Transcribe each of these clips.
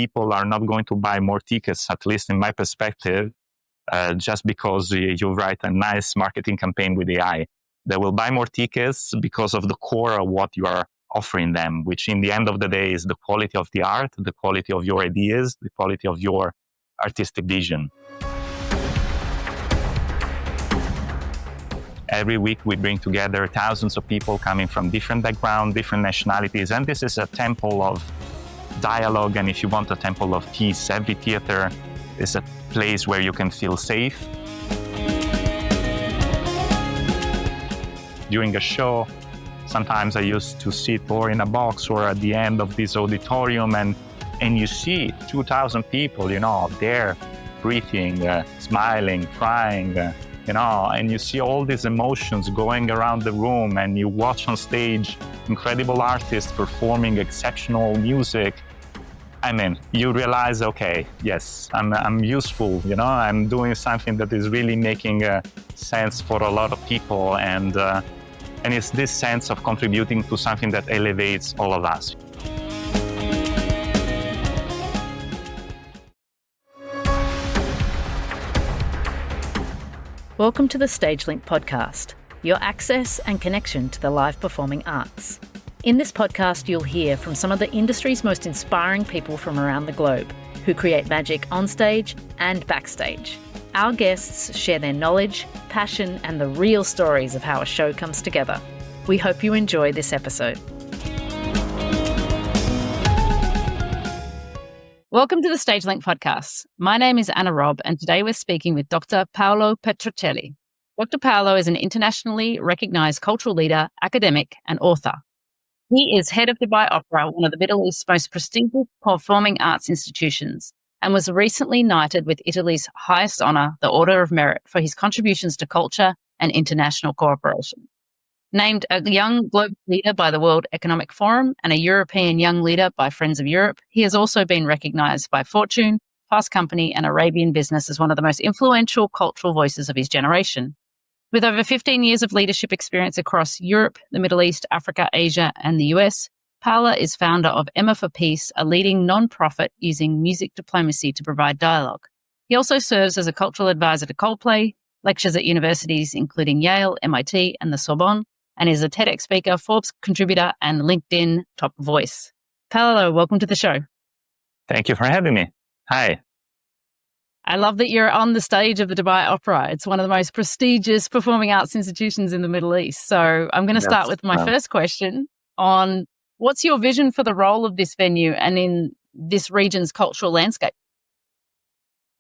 people are not going to buy more tickets, at least in my perspective, just because you write a nice marketing campaign with AI. They will buy more tickets because of the core of what you are offering them, which in the end of the day is the quality of the art, the quality of your ideas, the quality of your artistic vision. Every week we bring together thousands of people coming from different backgrounds, different nationalities, and this is a temple of dialogue, and if you want, a temple of peace. Every theater is a place where you can feel safe. During a show, sometimes I used to sit or in a box or at the end of this auditorium, and you see 2,000 people, there breathing, smiling, crying, and you see all these emotions going around the room, and you watch on stage incredible artists performing exceptional music. I mean, you realize, okay, yes, I'm useful, I'm doing something that is really making sense for a lot of people, and it's this sense of contributing to something that elevates all of us. Welcome to the StageLink podcast, your access and connection to the live performing arts. In this podcast, you'll hear from some of the industry's most inspiring people from around the globe who create magic on stage and backstage. Our guests share their knowledge, passion, and the real stories of how a show comes together. We hope you enjoy this episode. Welcome to the StageLink podcast. My name is Anna Robb, and today we're speaking with Dr. Paolo Petrocelli. Dr. Paolo is an internationally recognized cultural leader, academic, and author. He is head of Dubai Opera, one of the Middle East's most prestigious performing arts institutions, and was recently knighted with Italy's highest honor, the Order of Merit, for his contributions to culture and international cooperation. Named a Young Global Leader by the World Economic Forum and a European Young Leader by Friends of Europe, he has also been recognized by Fortune, Fast Company, and Arabian Business as one of the most influential cultural voices of his generation. With over 15 years of leadership experience across Europe, the Middle East, Africa, Asia, and the US, Paolo is founder of Emma for Peace, a leading non-profit using music diplomacy to provide dialogue. He also serves as a cultural advisor to Coldplay, lectures at universities including Yale, MIT, and the Sorbonne, and is a TEDx speaker, Forbes contributor, and LinkedIn top voice. Paolo, welcome to the show. Thank you for having me. Hi. I love that you're on the stage of the Dubai Opera. It's one of the most prestigious performing arts institutions in the Middle East. So I'm going to start with my first question on what's your vision for the role of this venue and in this region's cultural landscape?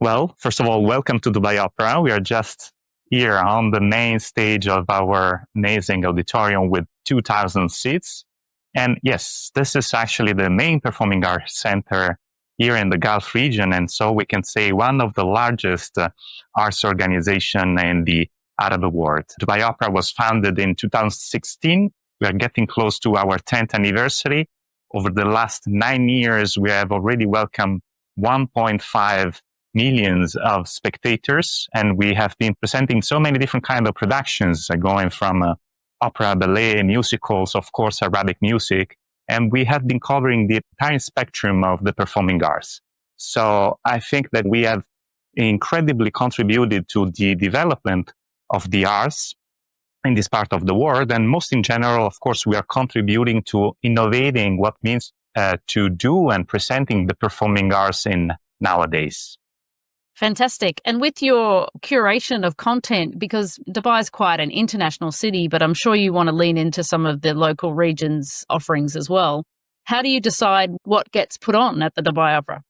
Well, first of all, welcome to Dubai Opera. We are just here on the main stage of our amazing auditorium with 2,000 seats. And yes, this is actually the main performing arts center here in the Gulf region. And so we can say one of the largest arts organizations in the Arab world. Dubai Opera was founded in 2016. We are getting close to our 10th anniversary. Over the last 9 years, we have already welcomed 1.5 millions of spectators. And we have been presenting so many different kinds of productions, going from opera, ballet, musicals, of course, Arabic music. And we have been covering the entire spectrum of the performing arts. So I think that we have incredibly contributed to the development of the arts in this part of the world. And most in general, of course, we are contributing to innovating what means to do and presenting the performing arts in nowadays. Fantastic. And with your curation of content, because Dubai is quite an international city, but I'm sure you want to lean into some of the local regions' offerings as well. How do you decide what gets put on at the Dubai Opera?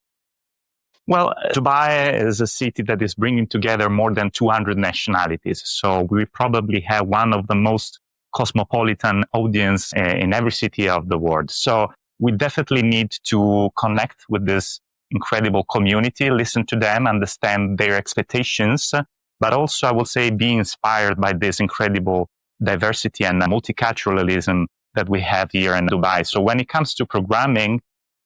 Well, Dubai is a city that is bringing together more than 200 nationalities. So we probably have one of the most cosmopolitan audience in every city of the world. So we definitely need to connect with this incredible community, listen to them, understand their expectations, but also, I would say, be inspired by this incredible diversity and multiculturalism that we have here in Dubai. So when it comes to programming,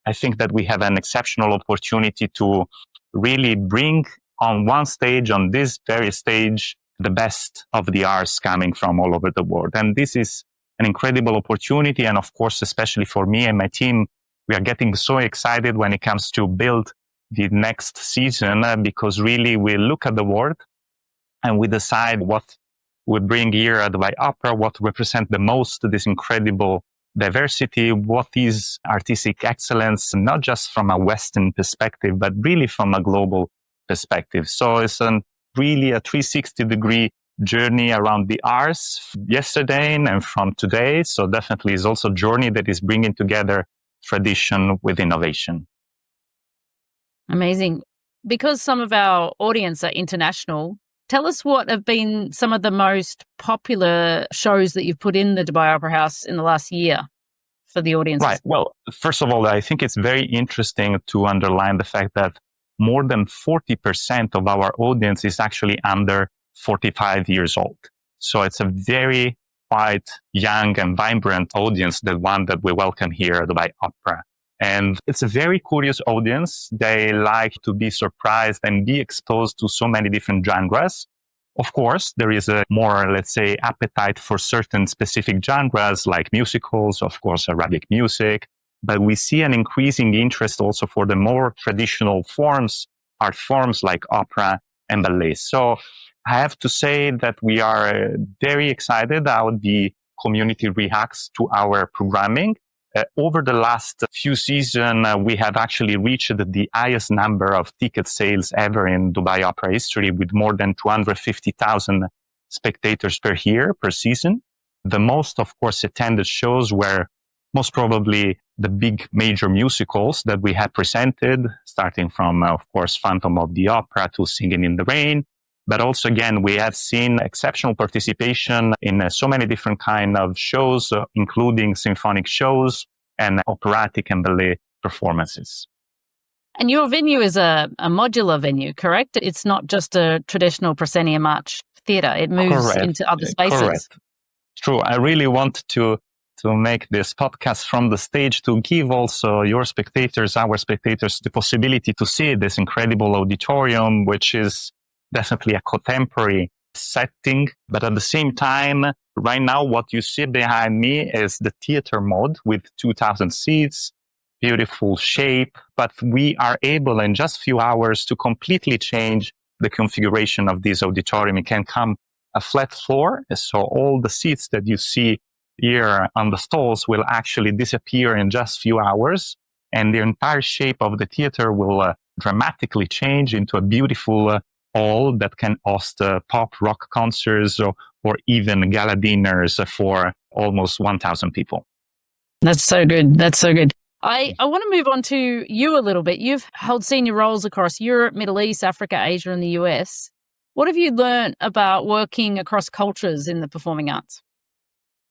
I think that we have an exceptional opportunity to really bring on one stage, on this very stage, the best of the arts coming from all over the world. And this is an incredible opportunity. And of course, especially for me and my team, we are getting so excited when it comes to build the next season because really we look at the world and we decide what would bring here at Dubai Opera, what represent the most this incredible diversity, what is artistic excellence, not just from a Western perspective, but really from a global perspective. So it's really a 360-degree journey around the arts yesterday and from today. So definitely is also a journey that is bringing together tradition with innovation. Amazing. Because some of our audience are international, tell us what have been some of the most popular shows that you've put in the Dubai Opera House in the last year for the audience. Right. Well, first of all, I think it's very interesting to underline the fact that more than 40% of our audience is actually under 45 years old. So it's a very quite young and vibrant audience, the one that we welcome here at Dubai Opera. And it's a very curious audience. They like to be surprised and be exposed to so many different genres. Of course, there is a more, let's say, appetite for certain specific genres like musicals, of course, Arabic music. But we see an increasing interest also for the more traditional forms, art forms like opera and ballet. So I have to say that we are very excited how the community reacts to our programming. Over the last few seasons, we have actually reached the highest number of ticket sales ever in Dubai Opera history, with more than 250,000 spectators per year, per season. The most, of course, attended shows were most probably the big major musicals that we have presented, starting from, of course, Phantom of the Opera to Singing in the Rain. But also, again, we have seen exceptional participation in so many different kinds of shows, including symphonic shows and operatic and ballet performances. And your venue is a modular venue, correct? It's not just a traditional proscenium arch theatre. It moves into other spaces. Correct. True. I really want to make this podcast from the stage to give also your spectators, our spectators, the possibility to see this incredible auditorium, which is definitely a contemporary setting. But at the same time, right now, what you see behind me is the theater mode with 2,000 seats, beautiful shape. But we are able in just a few hours to completely change the configuration of this auditorium. It can come a flat floor. So all the seats that you see here on the stalls will actually disappear in just a few hours. And the entire shape of the theater will dramatically change into a beautiful hall that can host pop rock concerts or even gala dinners for almost 1,000 people. That's so good. That's so good. I want to move on to you a little bit. You've held senior roles across Europe, Middle East, Africa, Asia, and the US. What have you learned about working across cultures in the performing arts?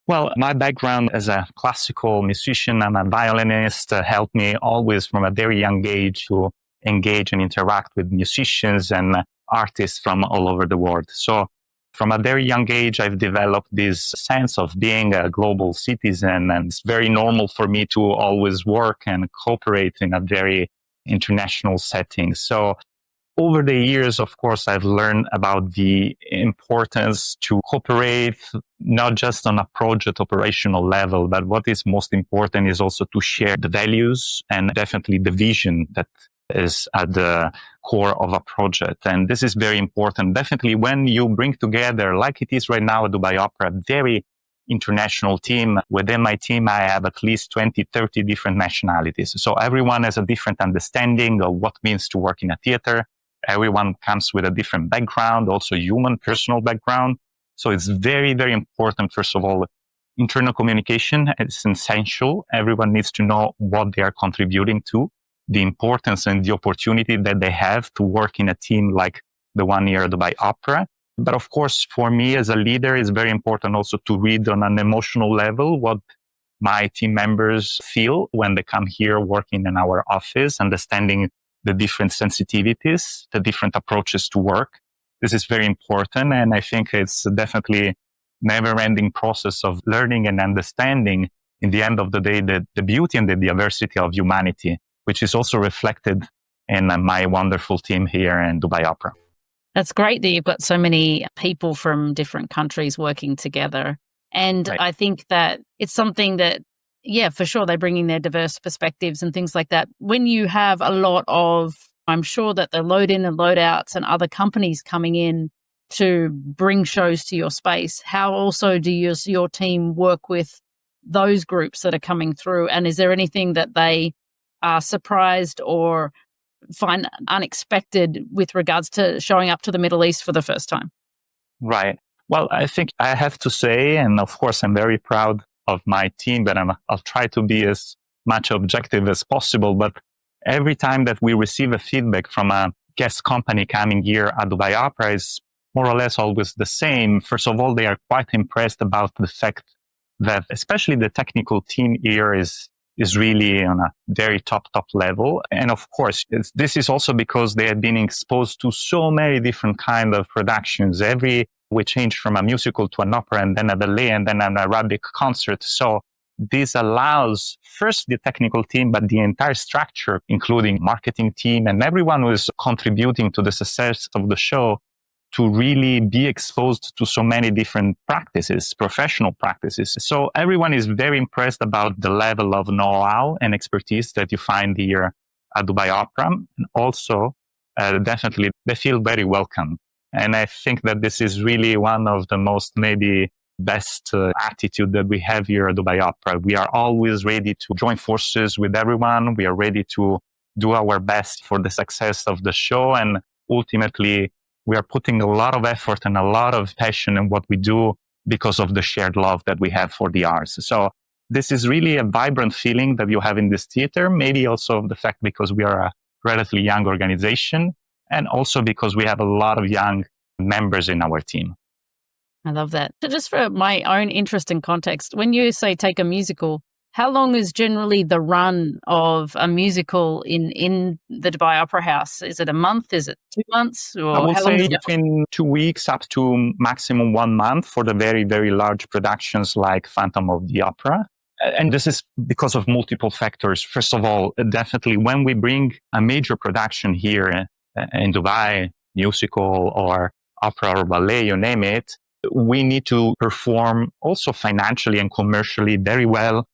Well, my background as a classical musician and a violinist helped me always from a very young age to engage and interact with musicians and artists from all over the world. So from a very young age, I've developed this sense of being a global citizen, and it's very normal for me to always work and cooperate in a very international setting. So over the years, of course, I've learned about the importance to cooperate, not just on a project operational level, but what is most important is also to share the values and definitely the vision that is at the core of a project. And this is very important. Definitely when you bring together, like it is right now at Dubai Opera, a very international team. Within my team, I have at least 20, 30 different nationalities. So everyone has a different understanding of what it means to work in a theater. Everyone comes with a different background, also human, personal background. So it's very, very important. First of all, internal communication is essential. Everyone needs to know what they are contributing to, the importance and the opportunity that they have to work in a team like the one here at Dubai Opera. But of course, for me as a leader, it's very important also to read on an emotional level what my team members feel when they come here working in our office, understanding the different sensitivities, the different approaches to work. This is very important. And I think it's definitely never-ending process of learning and understanding, in the end of the day, the beauty and the diversity of humanity, which is also reflected in my wonderful team here in Dubai Opera. That's great that you've got so many people from different countries working together. And Right. I think that it's something that Yeah, for sure. They're bringing their diverse perspectives and things like that. When you have a lot of, I'm sure that the load in and load outs and other companies coming in to bring shows to your space, how also do your team work with those groups that are coming through? And is there anything that they are surprised or find unexpected with regards to showing up to the Middle East for the first time? Right. Well, I think I have to say, and of course, I'm very proud of my team, but I'll try to be as much objective as possible. But every time that we receive a feedback from a guest company coming here at Dubai Opera is more or less always the same. First of all, they are quite impressed about the fact that especially the technical team here is really on a very top level. And of course, this is also because they have been exposed to so many different kind of productions. We change from a musical to an opera and then a ballet and then an Arabic concert. So this allows first the technical team, but the entire structure, including marketing team and everyone who is contributing to the success of the show, to really be exposed to so many different practices, professional practices. So everyone is very impressed about the level of know-how and expertise that you find here at Dubai Opera. And also, definitely, they feel very welcome. And I think that this is really one of the most maybe best attitude that we have here at Dubai Opera. We are always ready to join forces with everyone. We are ready to do our best for the success of the show. And ultimately, we are putting a lot of effort and a lot of passion in what we do because of the shared love that we have for the arts. So this is really a vibrant feeling that you have in this theater, maybe also the fact because we are a relatively young organization and also because we have a lot of young members in our team. I love that. So just for my own interest and context, when you say take a musical, how long is generally the run of a musical in the Dubai Opera House? Is it a month? Is it 2 months? Or I would how long say is it? between 2 weeks up to maximum 1 month for the very, very large productions like Phantom of the Opera. And this is because of multiple factors. First of all, definitely when we bring a major production here in Dubai, musical or opera or ballet, you name it, we need to perform also financially and commercially very well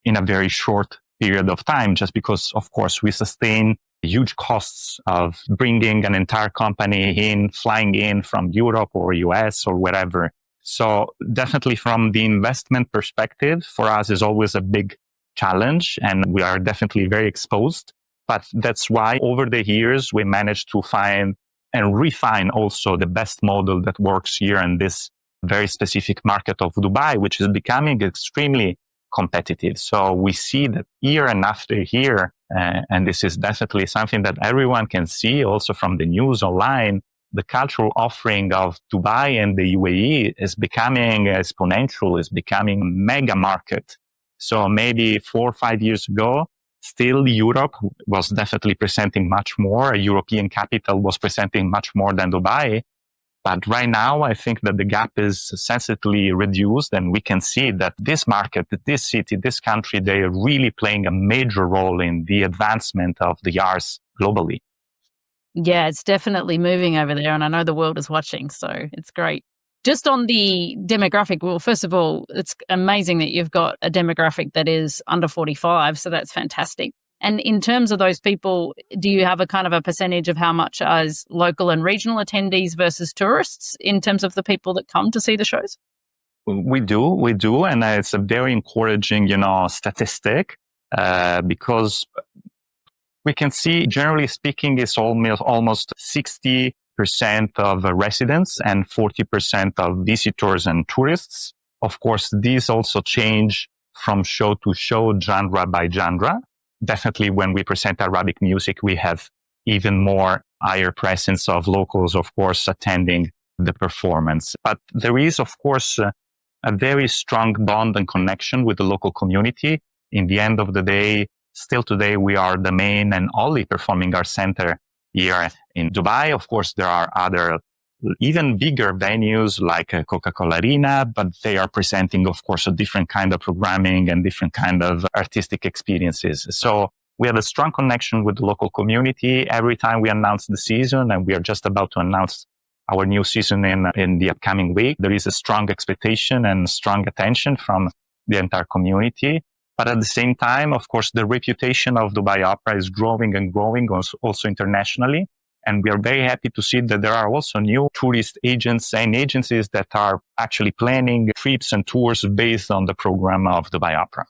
in a very short period of time, just because, of course, we sustain huge costs of bringing an entire company in, flying in from Europe or US or wherever. So definitely from the investment perspective, for us is always a big challenge and we are definitely very exposed. But that's why over the years, we managed to find and refine also the best model that works here in this very specific market of Dubai, which is becoming extremely competitive. So we see that year and after year, and this is definitely something that everyone can see also from the news online, the cultural offering of Dubai and the UAE is becoming exponential, is becoming a mega market. So maybe 4 or 5 years ago, still Europe was definitely presenting much more. A European capital was presenting much more than Dubai. But right now, I think that the gap is sensibly reduced and we can see that this market, this city, this country, they are really playing a major role in the advancement of the arts globally. Yeah, it's definitely moving over there and I know the world is watching, so it's great. Just on the demographic, well, first of all, it's amazing that you've got a demographic that is under 45, so that's fantastic. And in terms of those people, do you have a kind of a percentage of how much as local and regional attendees versus tourists in terms of the people that come to see the shows? We do. And it's a very encouraging, statistic, because we can see, generally speaking, it's almost 60% of residents and 40% of visitors and tourists. Of course, these also change from show to show, genre by genre. Definitely when we present Arabic music, we have even more higher presence of locals, of course, attending the performance. But there is, of course, a very strong bond and connection with the local community. In the end of the day, still today, we are the main and only performing arts center here in Dubai. Of course, there are other even bigger venues like Coca-Cola Arena, but they are presenting, of course, a different kind of programming and different kind of artistic experiences. So we have a strong connection with the local community every time we announce the season, and we are just about to announce our new season in the upcoming week. There is a strong expectation and strong attention from the entire community. But at the same time, of course, the reputation of Dubai Opera is growing and growing also internationally. And we are very happy to see that there are also new tourist agents and agencies that are actually planning trips and tours based on the program of Dubai Opera.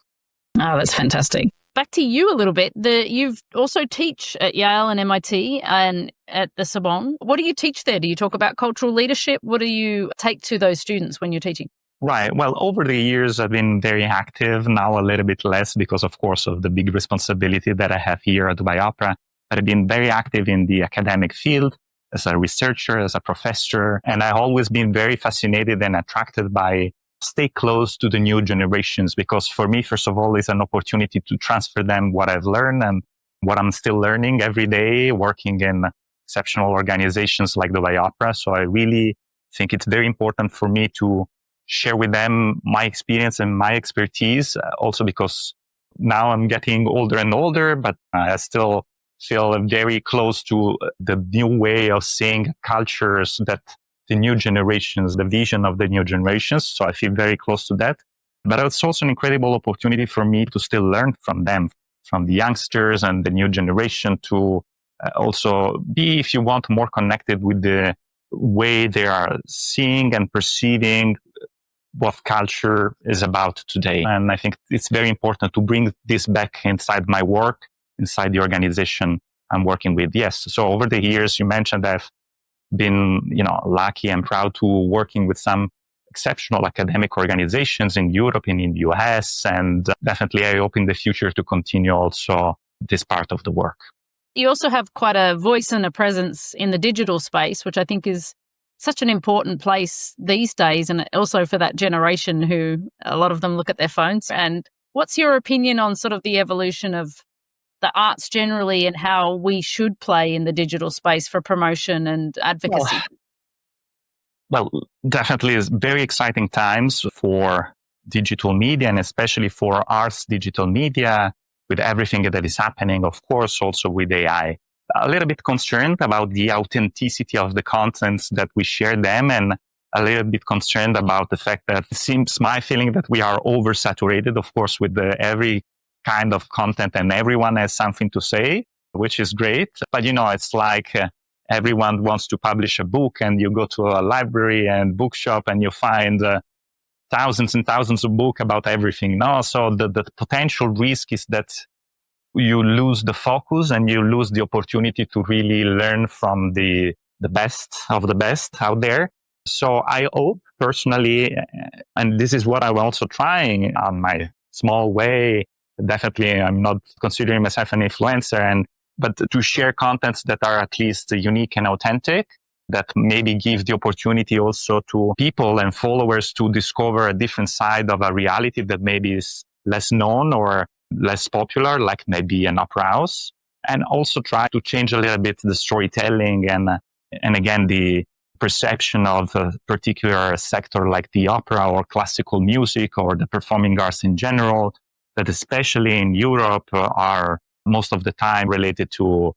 Oh, that's fantastic. Back to you a little bit. You've also teach at Yale and MIT and at the Sorbonne. What do you teach there? Do you talk about cultural leadership? What do you take to those students when you're teaching? Right. Well, over the years, I've been very active. Now a little bit less because, of course, of the big responsibility that I have here at Dubai Opera. But I've been very active in the academic field as a researcher, as a professor. And I've always been very fascinated and attracted by stay close to the new generations, because for me, first of all, it's an opportunity to transfer them what I've learned and what I'm still learning every day, working in exceptional organizations like Dubai Opera. So I really think it's very important for me to share with them my experience and my expertise, also because now I'm getting older and older, but I still feel very close to the new way of seeing cultures that the new generations, the vision of the new generations. So I feel very close to that. But it's also an incredible opportunity for me to still learn from them, from the youngsters and the new generation, to also be, if you want, more connected with the way they are seeing and perceiving what culture is about today. And I think it's very important to bring this back inside my work, inside the organization I'm working with. Yes. So over the years, you mentioned I've been, lucky and proud to working with some exceptional academic organizations in Europe and in the US. And definitely I hope in the future to continue also this part of the work. You also have quite a voice and a presence in the digital space, which I think is such an important place these days. And also for that generation who a lot of them look at their phones. And what's your opinion on sort of the evolution of the arts generally and how we should play in the digital space for promotion and advocacy? Well, definitely it's very exciting times for digital media and especially for arts digital media with everything that is happening, of course, also with AI. A little bit concerned about the authenticity of the contents that we share them, and a little bit concerned about the fact that it seems my feeling that we are oversaturated, of course, with every kind of content and everyone has something to say, which is great. But, it's like everyone wants to publish a book and you go to a library and bookshop and you find thousands and thousands of books about everything. No, so the potential risk is that you lose the focus and you lose the opportunity to really learn from the best of the best out there. So I hope personally, and this is what I'm also trying on my small way. Definitely, I'm not considering myself an influencer, but to share contents that are at least unique and authentic, that maybe give the opportunity also to people and followers to discover a different side of a reality that maybe is less known or less popular, like maybe an opera house, and also try to change a little bit the storytelling and again, the perception of a particular sector like the opera or classical music or the performing arts in general, that especially in Europe are most of the time related to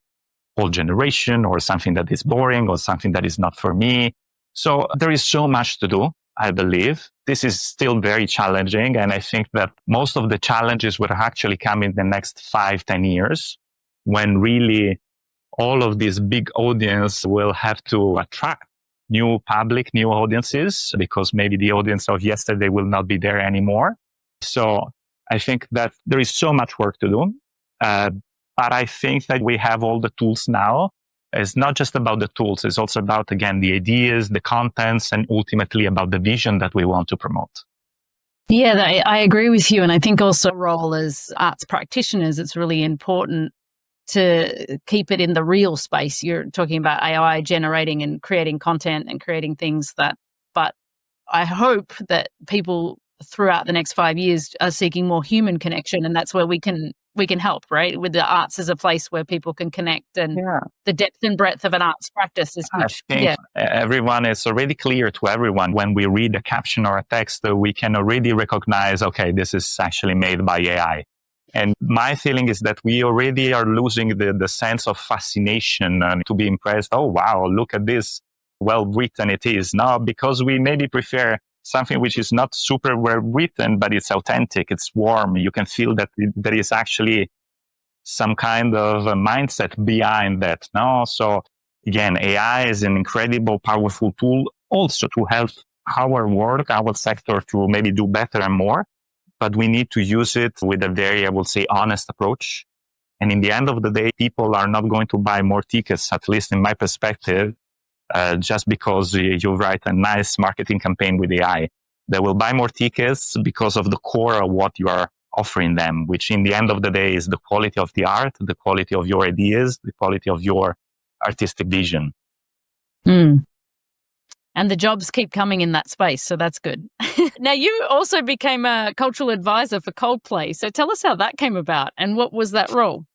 old generation or something that is boring or something that is not for me. So there is so much to do, I believe. This is still very challenging. And I think that most of the challenges will actually come in the next 5-10 years when really all of this big audience will have to attract new public, new audiences, because maybe the audience of yesterday will not be there anymore. So I think that there is so much work to do. But I think that we have all the tools now. It's not just about the tools. It's also about, again, the ideas, the contents, and ultimately about the vision that we want to promote. Yeah, I agree with you. And I think also role as arts practitioners, it's really important to keep it in the real space. You're talking about AI generating and creating content and creating things but I hope that people throughout the next 5 years are seeking more human connection. And that's where we can help, right? With the arts as a place where people can connect, and the depth and breadth of an arts practice is huge. I think everyone is already clear to everyone. When we read a caption or a text, we can already recognize, okay, this is actually made by AI. And my feeling is that we already are losing the sense of fascination and to be impressed. Oh, wow, look at this well written it is. Now, because we maybe prefer something which is not super well written, but it's authentic, it's warm. You can feel that there is actually some kind of a mindset behind that. No? So again, AI is an incredible, powerful tool also to help our work, our sector to maybe do better and more. But we need to use it with a very, I would say, honest approach. And in the end of the day, people are not going to buy more tickets, at least in my perspective, just because you write a nice marketing campaign with AI. They will buy more tickets because of the core of what you are offering them, which in the end of the day is the quality of the art, the quality of your ideas, the quality of your artistic vision. Mm. And the jobs keep coming in that space, so that's good. Now, you also became a cultural advisor for Coldplay. So tell us how that came about and what was that role?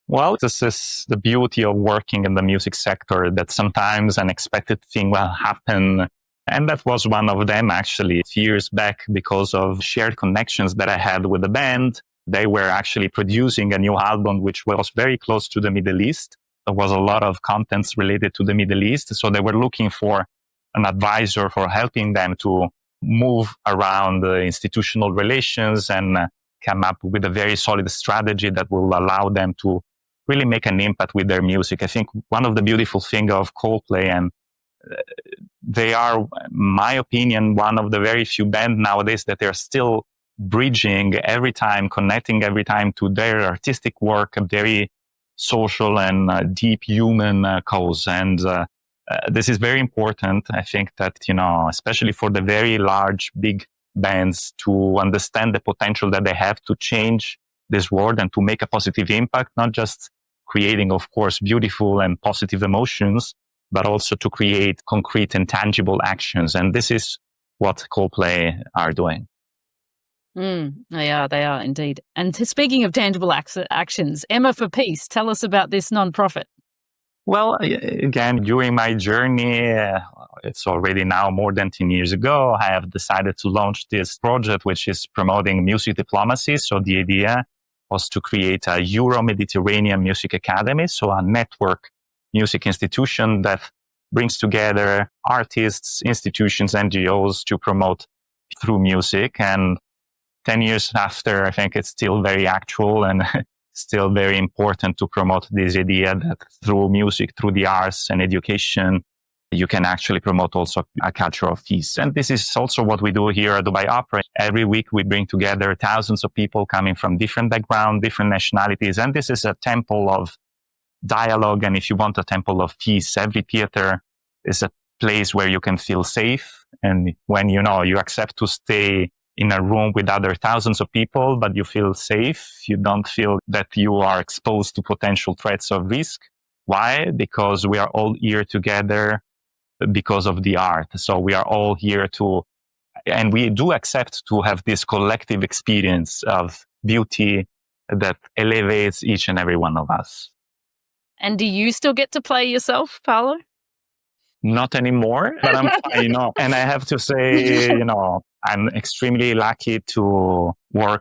Well, this is the beauty of working in the music sector, that sometimes unexpected thing will happen. And that was one of them, actually, a few years back, because of shared connections that I had with the band. They were actually producing a new album, which was very close to the Middle East. There was a lot of contents related to the Middle East. So they were looking for an advisor for helping them to move around the institutional relations and come up with a very solid strategy that will allow them to really make an impact with their music. I think one of the beautiful things of Coldplay, and they are, in my opinion, one of the very few bands nowadays that they're still bridging every time, connecting every time to their artistic work, a very social and deep human cause. And this is very important. I think that, especially for the very large, big bands, to understand the potential that they have to change this world and to make a positive impact, not just creating, of course, beautiful and positive emotions, but also to create concrete and tangible actions. And this is what Coldplay are doing. They are indeed. And speaking of tangible actions, Emma for Peace, tell us about this nonprofit. Well, again, during my journey, it's already now more than 10 years ago, I have decided to launch this project, which is promoting music diplomacy. So the idea was to create a Euro-Mediterranean Music Academy, so a network music institution that brings together artists, institutions, NGOs to promote through music. And 10 years after, I think it's still very actual and still very important to promote this idea that through music, through the arts and education, you can actually promote also a culture of peace. And this is also what we do here at Dubai Opera. Every week we bring together thousands of people coming from different backgrounds, different nationalities. And this is a temple of dialogue. And if you want a temple of peace, every theater is a place where you can feel safe. And when you accept to stay in a room with other thousands of people, but you feel safe, you don't feel that you are exposed to potential threats or risk. Why? Because we are all here together because of the art. So we are all here and we do accept to have this collective experience of beauty that elevates each and every one of us. And do you still get to play yourself, Paolo? Not anymore, but I'm fine, And I have to say, I'm extremely lucky to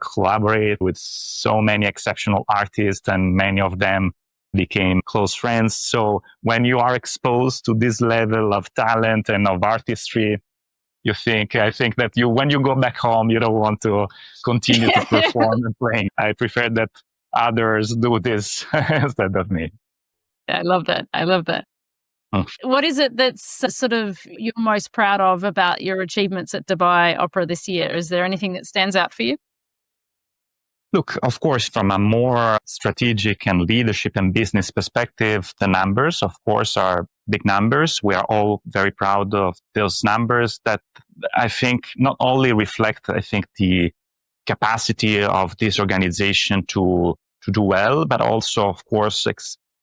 collaborate with so many exceptional artists, and many of them became close friends. So when you are exposed to this level of talent and of artistry, I think that when you go back home, you don't want to continue to perform and playing. I prefer that others do this instead of me. I love that. What is it that's sort of you're most proud of about your achievements at Dubai Opera this year? Is there anything that stands out for you? Look, of course, from a more strategic and leadership and business perspective, the numbers, of course, are big numbers. We are all very proud of those numbers that I think not only reflect, the capacity of this organization to do well, but also, of course,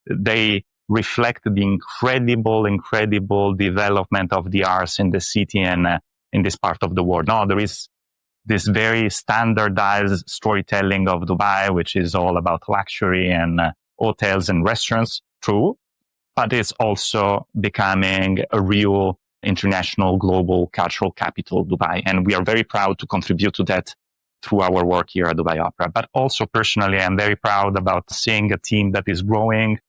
they reflect the incredible development of the arts in the city and in this part of the world. Now, there is this very standardized storytelling of Dubai, which is all about luxury and hotels and restaurants, true, but it's also becoming a real international global cultural capital, Dubai. And we are very proud to contribute to that through our work here at Dubai Opera. But also personally, I'm very proud about seeing a team that is growing,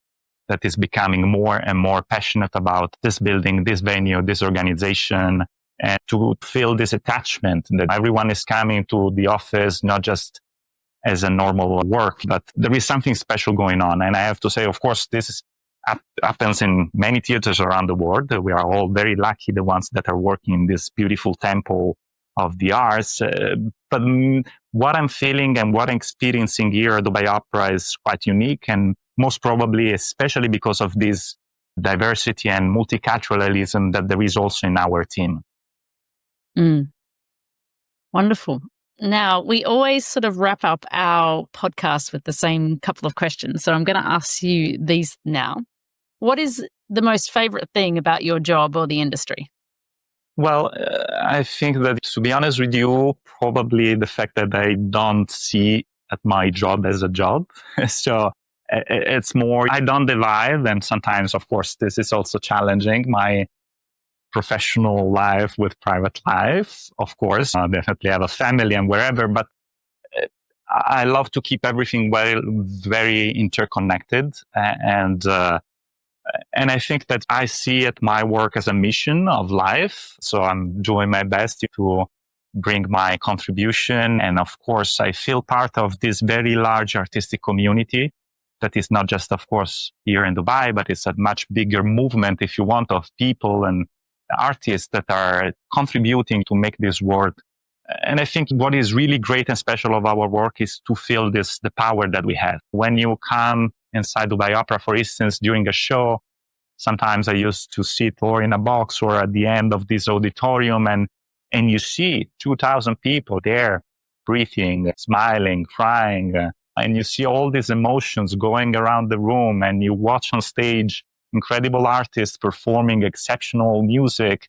that is becoming more and more passionate about this building, this venue, this organization. and to feel this attachment that everyone is coming to the office, not just as a normal work, but there is something special going on. And I have to say, of course, this happens in many theaters around the world. We are all very lucky, the ones that are working in this beautiful temple of the arts. But what I'm feeling and what I'm experiencing here at Dubai Opera is quite unique, and most probably, especially because of this diversity and multiculturalism that there is also in our team. Wonderful. Now, we always sort of wrap up our podcast with the same couple of questions. So I'm going to ask you these now. What is the most favorite thing about your job or the industry? Well, I think that, to be honest with you, probably the fact that I don't see at my job as a job. So it's more, I don't divide. And sometimes, of course, this is also challenging my professional life with private life. Of course, I definitely have a family and wherever, but I love to keep everything very interconnected. And I think that I see it, my work, as a mission of life. So I'm doing my best to bring my contribution. And of course, I feel part of this very large artistic community that is not just, of course, here in Dubai, but it's a much bigger movement, if you want, of people and artists that are contributing to make this work. And I think what is really great and special of our work is to feel the power that we have. When you come inside Dubai Opera, for instance, during a show, sometimes I used to sit or in a box or at the end of this auditorium, and you see 2,000 people there breathing, smiling, crying, and you see all these emotions going around the room, and you watch on stage incredible artists performing exceptional music.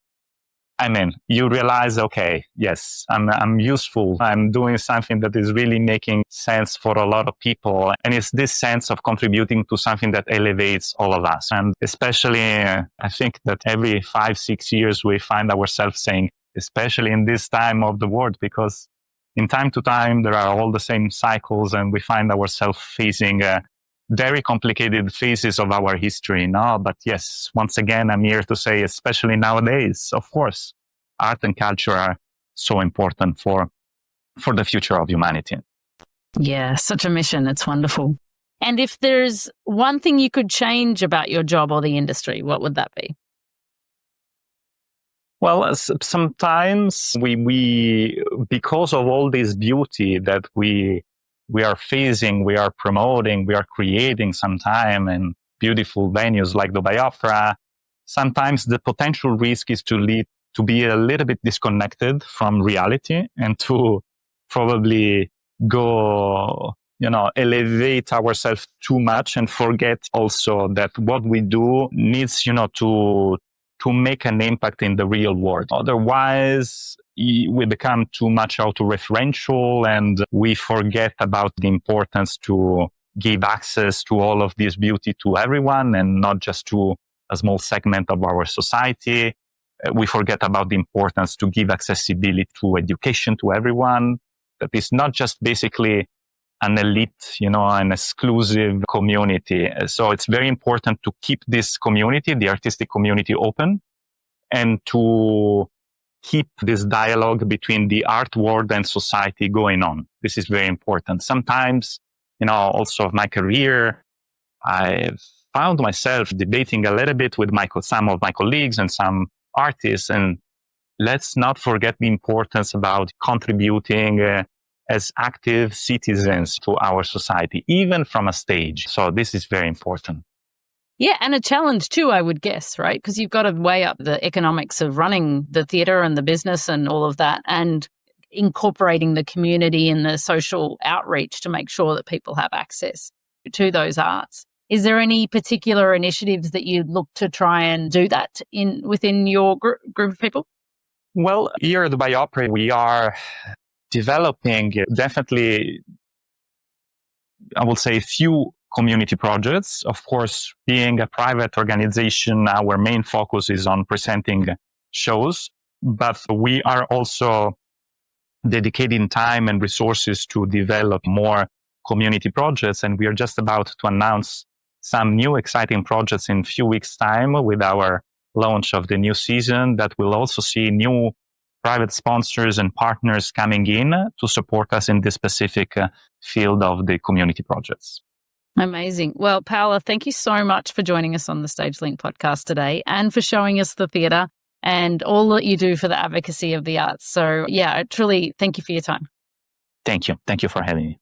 I mean, you realize, okay, yes, I'm useful. I'm doing something that is really making sense for a lot of people. And it's this sense of contributing to something that elevates all of us. And especially, I think that every 5-6 years, we find ourselves saying, especially in this time of the world, because in time to time, there are all the same cycles, and we find ourselves facing very complicated phases of our history now. But yes, once again, I'm here to say, especially nowadays, of course, art and culture are so important for the future of humanity. Yeah, such a mission. It's wonderful. And if there's one thing you could change about your job or the industry, what would that be? Well, sometimes we because of all this beauty that we are facing, we are promoting, we are creating sometime in beautiful venues like Dubai Opera, sometimes the potential risk is to be a little bit disconnected from reality and to probably go, elevate ourselves too much and forget also that what we do needs, to make an impact in the real world. Otherwise, we become too much auto-referential and we forget about the importance to give access to all of this beauty to everyone and not just to a small segment of our society. We forget about the importance to give accessibility to education to everyone. That is not just basically an elite, an exclusive community. So it's very important to keep this community, the artistic community, open and to keep this dialogue between the art world and society going on. This is very important. Sometimes, also of my career, I found myself debating a little bit with some of my colleagues and some artists. And let's not forget the importance about contributing as active citizens to our society, even from a stage. So this is very important. Yeah, and a challenge too, I would guess, right? Because you've got to weigh up the economics of running the theatre and the business and all of that, and incorporating the community and the social outreach to make sure that people have access to those arts. Is there any particular initiatives that you look to try and do that within your group of people? Well, here at Dubai Opera, we are developing definitely, I would say, a few community projects. Of course, being a private organization, our main focus is on presenting shows, but we are also dedicating time and resources to develop more community projects. And we are just about to announce some new exciting projects in a few weeks' time with our launch of the new season that will also see new private sponsors and partners coming in to support us in this specific field of the community projects. Amazing. Well, Paolo, thank you so much for joining us on the StageLink podcast today and for showing us the theatre and all that you do for the advocacy of the arts. So, yeah, truly thank you for your time. Thank you. Thank you for having me.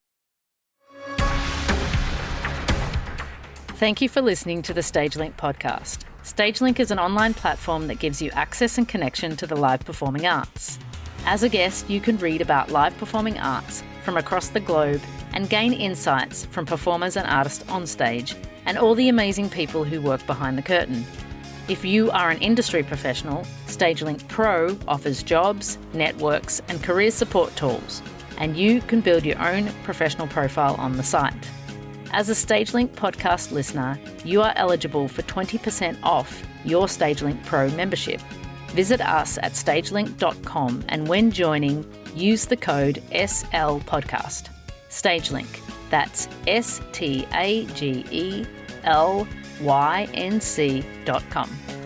Thank you for listening to the StageLink podcast. StageLink is an online platform that gives you access and connection to the live performing arts. As a guest, you can read about live performing arts from across the globe and gain insights from performers and artists on stage and all the amazing people who work behind the curtain. If you are an industry professional, StageLink Pro offers jobs, networks, and career support tools, and you can build your own professional profile on the site. As a StageLink podcast listener, you are eligible for 20% off your StageLink Pro membership. Visit us at stagelink.com and when joining, use the code SLPodcast. StageLink, that's STAGELYNC.com.